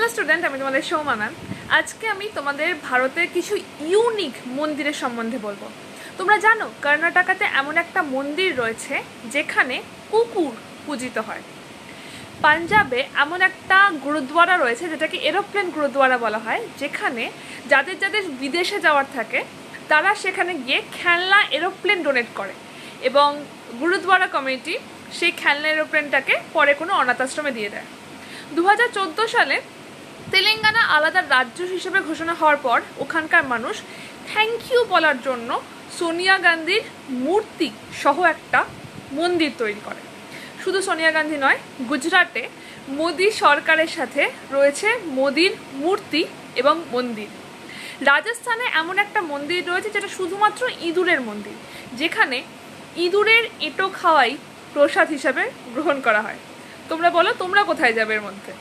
নমস্কার স্টুডেন্ট, আমি তোমাদের সৌমা ম্যাম। আজকে আমি তোমাদের ভারতের কিছু ইউনিক মন্দিরের সম্বন্ধে বলবো। তোমরা জানো কর্ণাটকাতে এমন একটা মন্দির রয়েছে যেখানে কুকুর পূজিত হয়। পাঞ্জাবে এমন একটা গুরুদ্বারা রয়েছে যেটাকে এরোপ্লেন গুরুদ্বারা বলা হয়, যেখানে যাদের যাদের বিদেশে যাওয়ার থাকে তারা সেখানে গিয়ে খেলনা এরোপ্লেন ডোনেট করে এবং গুরুদ্বারা কমিটি সেই খেলনা এরোপ্লেনটাকে পরে কোনো অনাথ আশ্রমে দিয়ে দেয়। 2014 সালে তেলেঙ্গানা আলাদা রাজ্য হিসেবে ঘোষণা হওয়ার পর ওখানকার মানুষ থ্যাংক ইউ বলার জন্য সোনিয়া গান্ধীর মূর্তি সহ একটা মন্দির তৈরি করে। শুধু সোনিয়া গান্ধী নয়, গুজরাটে মোদি সরকারের সাথে রয়েছে মোদির মূর্তি এবং মন্দির। রাজস্থানে এমন একটা মন্দির রয়েছে যেটা শুধুমাত্র ইঁদুরের মন্দির, যেখানে ইঁদুরের এঁটো খাওয়াই প্রসাদ হিসাবে গ্রহণ করা হয়। তোমরা বলো, তোমরা কোথায় যাবে এর মধ্যে?